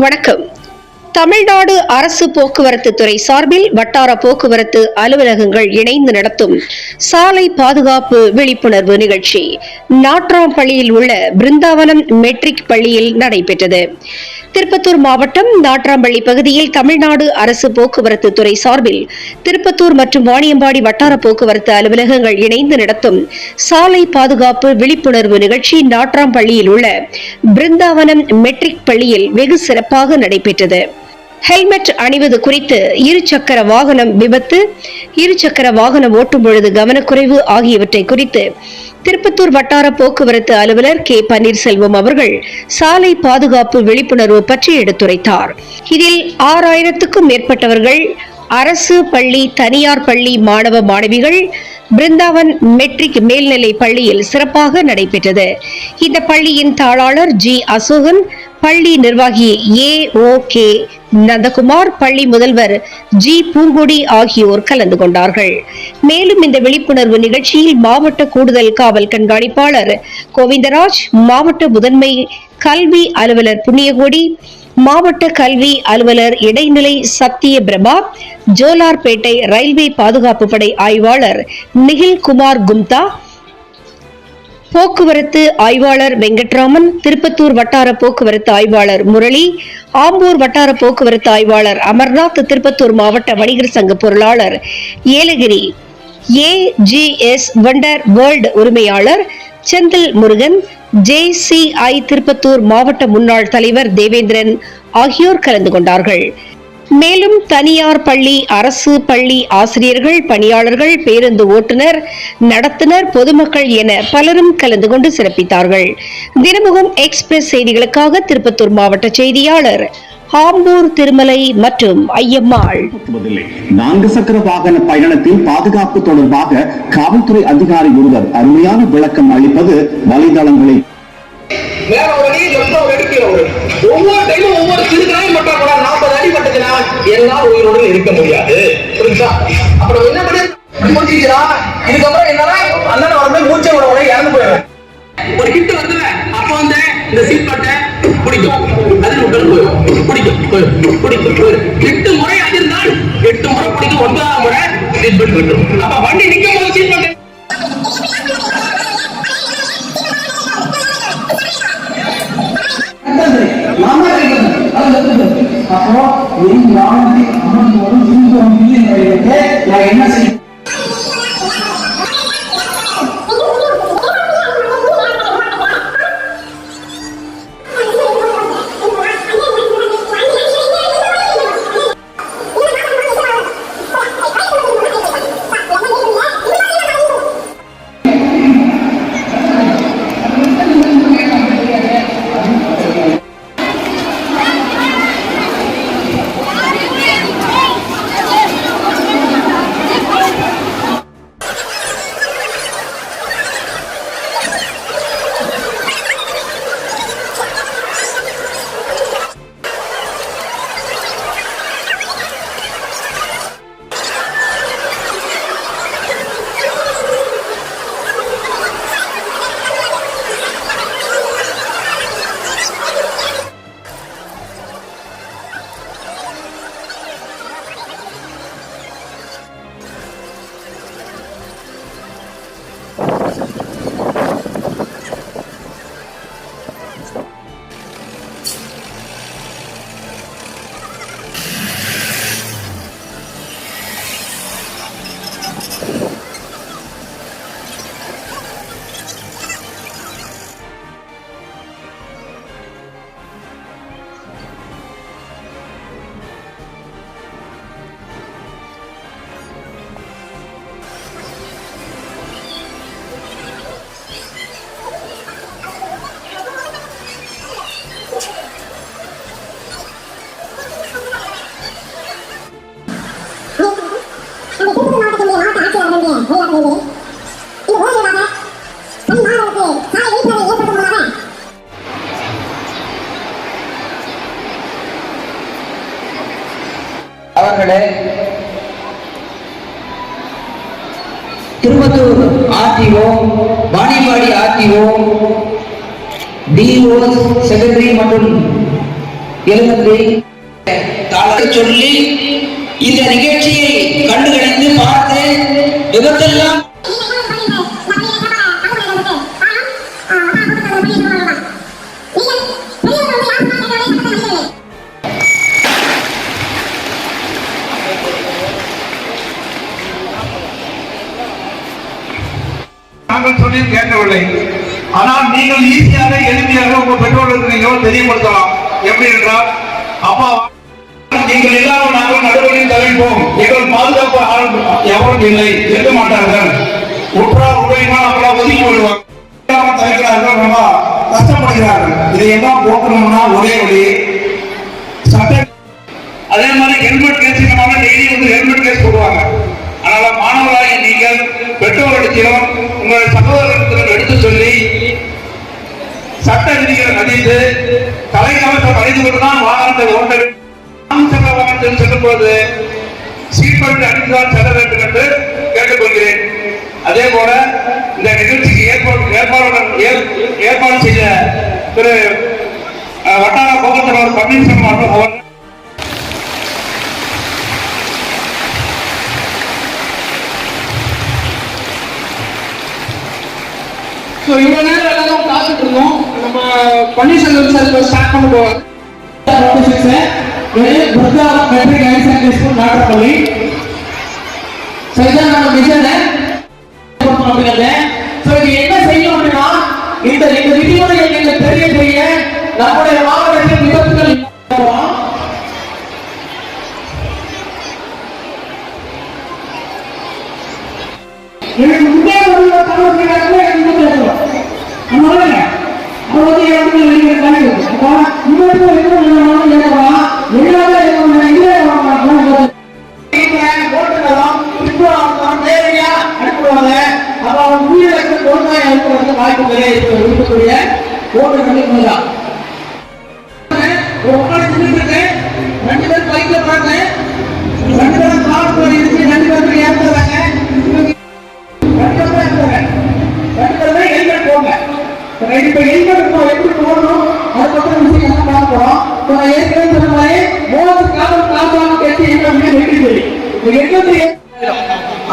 வணக்கம். தமிழ்நாடு அரசு போக்குவரத்து துறை சார்பில் வட்டார போக்குவரத்து அலுவலகங்கள் இணைந்து நடத்தும் சாலை பாதுகாப்பு விழிப்புணர்வு நிகழ்ச்சி நாட்ராம்பள்ளியில் உள்ள பிருந்தாவனம் மெட்ரிக் பள்ளியில் நடைபெற்றது. திருப்பத்தூர் மாவட்டம் நாட்ராம்பள்ளி பகுதியில் தமிழ்நாடு அரசு போக்குவரத்து துறை சார்பில் திருப்பத்தூர் மற்றும் வாணியம்பாடி வட்டார போக்குவரத்து அலுவலகங்கள் இணைந்து நடத்தும் சாலை பாதுகாப்பு விழிப்புணர்வு நிகழ்ச்சி நாட்ராம்பள்ளியில் உள்ள பிருந்தாவனம் மெட்ரிக் பள்ளியில் வெகு சிறப்பாக நடைபெற்றது. ஹெல்மெட் அணிவது குறித்து இருசக்கர வாகனம் விபத்து, இருசக்கர வாகனம் ஓட்டும் பொழுது கவனக்குறைவு ஆகியவற்றை குறித்து திருப்பத்தூர் வட்டார போக்குவரத்து அலுவலர் கே பன்னீர்செல்வம் அவர்கள் சாலை பாதுகாப்பு விழிப்புணர்வு பற்றி எடுத்துரைத்தார். இதில் 6000க்கும் மேற்பட்டவர்கள் அரசு பள்ளி, தனியார் பள்ளி மாணவ மாணவிகள் பிருந்தாவன் மெட்ரிக் மேல்நிலை பள்ளியில் சிறப்பாக நடைபெற்றது. இந்த பள்ளியின் தாளாளர் ஜி அசோகன், பள்ளி நிர்வாகி AOK நந்தகுமார், பள்ளி முதல்வர் ஜி பூங்கொடி ஆகியோர் கலந்து கொண்டார்கள். மேலும் இந்த விழிப்புணர்வு நிகழ்ச்சியில் மாவட்ட கூடுதல் காவல் கண்காணிப்பாளர் கோவிந்தராஜ், மாவட்ட முதன்மை கல்வி அலுவலர் புண்ணியகோடி, மாவட்ட கல்வி அலுவலர் இடைநிலை சத்திய பிரபா, ஜோலார்பேட்டை ரயில்வே பாதுகாப்பு படை ஆய்வாளர் நிகில்குமார் கும்தா, போக்குவரத்து ஆய்வாளர் வெங்கட்ராமன், திருப்பத்தூர் வட்டார போக்குவரத்து ஆய்வாளர் முரளி, ஆம்பூர் வட்டார போக்குவரத்து ஆய்வாளர் அமர்நாத், திருப்பத்தூர் மாவட்ட வணிகர் சங்க பொருளாளர் ஏலகிரி, AGS வண்டர் வேர்ல்ட் உரிமையாளர் செந்தில் முருகன், JCI திருப்பத்தூர் மாவட்ட முன்னாள் தலைவர் தேவேந்திரன் ஆகியோர் கலந்து கொண்டார்கள். மேலும் தனியார் பள்ளி, அரசு பள்ளி ஆசிரியர்கள், பணியாளர்கள், பேருந்து ஓட்டுநர், நடத்துனர், பொதுமக்கள் என பலரும் கலந்து கொண்டு சிறப்பித்தார்கள். தினமுகம் எக்ஸ்பிரஸ் செய்திகளுக்காக திருப்பத்தூர் மாவட்ட செய்தியாளர் ஆம்பூர் திருமலை மற்றும் ஐயம்மாள். 4 சக்கர வாகன பயணத்தில் பாதுகாப்பு தொடர்பாக காவல்துறை அதிகாரி ஒருவர் அருமையான விளக்கம் அளிப்பது வலைதளங்களில் ஒவ்வொரு டைமும் ஒவ்வொரு சிறுகளையும் பட்டா கூட 40 அடி பட்டுச்சுன்னா எல்லாம் உயிரோடு இருக்க முடியாது. புரிஞ்சா? அப்புறம் என்ன பண்ணி முடிச்சிச்சுனா இதுக்கப்புறம் என்னன்னா அண்ணன் வரமே மூச்சை விட இறந்து போயிடுவேன். ஒரு கிட்ட வந்துல அப்ப வந்து இந்த சீட் பட்டை பிடிக்கும், அதில் விட்டு பிடிக்கும் 8 முறை அதிர்ந்தால் 8 முறை பிடிக்கும், 9ஆவது முறை சீட் பெல்ட் விட்டுரும். அப்ப வண்டி நிற்கும் போது சீட் பெல்ட் என்ன செய்ய அவர்களே, Tirupattur RTO, Vaniyambadi RTO, DO, secretary மற்றும் எழுந்து சொல்லி இந்த நிகழ்ச்சியை கண்டுகளித்து பார்த்து விபத்தெல்லாம் நாங்கள் சொல்லி கேட்கவில்லை. ஆனால் நீங்கள் ஈஸியாக எளிமையாக உங்க பெற்றோர்களுக்கு நீங்கள் தெரியப்படுத்தலாம். எப்படி என்றால், அப்பா நீங்கள் எல்லாரும் நாங்கள் நடுவழியில் தலைப்போம், எங்கள் பாதுகாப்பு எவரும் இல்லை, இருக்க மாட்டார்கள், உற்றார் உறவினால் அவங்கள ஒதுக்கி விடுவாங்க, தவிர்க்கிறார்கள், ரொம்ப கஷ்டப்படுகிறார்கள். இதையெல்லாம் போக்கணும்னா ஒரே வழி சட்ட. அதே மாதிரி ஹெல்மெட் கேஸ் டெய்லி வந்து ஹெல்மெட் கேஸ் போடுவாங்க. அதனால மாணவராகி நீங்கள் பெற்றோரிடத்திலும் உங்கள் சகோதரத்திலும் எடுத்து சொல்லி சட்ட விதிகளை மதித்து தலைக்கவசம் அணிந்து கொண்டுதான் வாகனத்தை ஓட்ட வேண்டும். சக்கர வாகனத்தில் செல்லும் போது சீட் பெல்ட் அணிந்துதான் செல்ல வேண்டும் என்று கேட்டுக்கொள்கிறேன். அதே போல இந்த நிகழ்ச்சிக்கு ஏற்பாடு செய்த திரு வட்டார போக்குவரத்து பன்னீர்செல்வம் அவர்கள் இவ்வளவு நேரம் எல்லாரும் பார்த்துட்டு இருந்தோம். நம்ம பன்னீர்செல்வம் சார் ஸ்டார்ட் பண்ண போவாங்க. என்ன செய்யும் அப்படின்னா இந்த விதிமுறைகள் நீங்கள் தெரிய தெரிய நம்முடைய மாவட்டத்தில் விபத்துகள்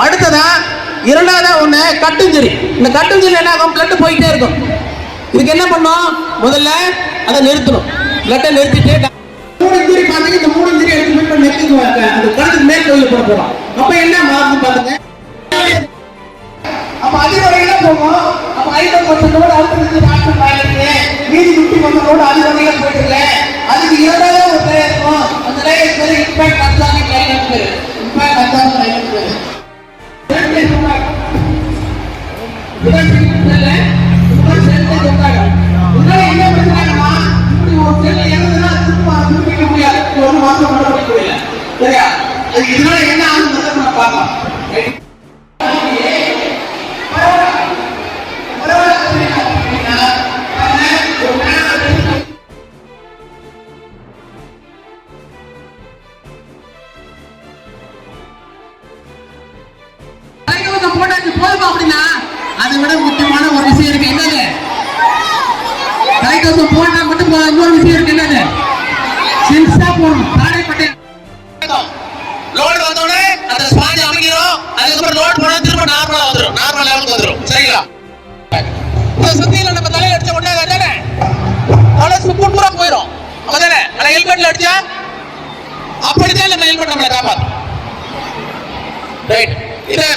அடுத்ததா இரண்டாவதா ஒண்ணு கட்டுஞ்சரி. இந்த கட்டுஞ்சரி என்ன ஆகும்? பிளட் போயிட்டே இருக்கும். இதுக்கு என்ன பண்ணும்? முதல்ல அதை நிறுத்தணும். பிளட்டை நிறுத்திட்டு மூணு இன்ஜுரி பாத்தீங்க, இந்த மூணு இன்ஜுரி எடுத்து மீட் பண்ணி நிறுத்திக்குவாங்க. அந்த கழுத்துக்கு மேல் கோயில் போட போறோம். அப்ப என்ன மாறும் பாருங்க. அப்ப அதிவரையில போகும். அப்ப 50% அடுத்த டாக்டர் பாயிருக்கு, மீதி 50% அதிவரையில போயிட்டு இருக்கு. அதுக்கு இரண்டாவது ஒரு லேயர் இருக்கும். அந்த லேயர் பேரு இம்பாக்ட் அப்சார்பிங் லேயர் பேரு. இம்பாக்ட் அப்சார்பிங் லேயர் பேரு. இதனால என்ன ஆகுது பார்க்கலாம். போதும் அப்படின்னா அதை விட முக்கியமான ஒரு விஷயம் இருக்கு. என்னது? தலைக்கவசம் போட்டா மட்டும் இன்னொரு விஷயம் இருக்கு. என்னது? சென்சா போடணும். தாடைப்பட்டை லோட் வந்தோடனே அந்த ஸ்பாஞ்ச் அமைக்கிறோம். அதுக்கப்புறம் லோட் போனா திரும்ப நார்மலா வந்துடும். நார்மல் லெவலுக்கு வந்துடும். சரிங்களா? இந்த சுத்தியில நம்ம தலையில அடிச்ச உடனே தானே அவ்வளவு சுப்பு பூரா போயிடும். அப்பதானே? ஆனா ஹெல்மெட்ல அடிச்சா அப்படித்தான் நம்ம ஹெல்மெட் நம்மளை காப்பாற்றும். ரைட். இந்த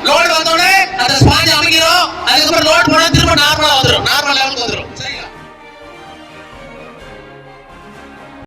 லோட் வந்தோடனே அந்த ஸ்பாஞ்ச் அமைக்கிறோம். அதுக்கப்புறம் லோட் போனா திரும்ப நார்மலா வந்துடும்.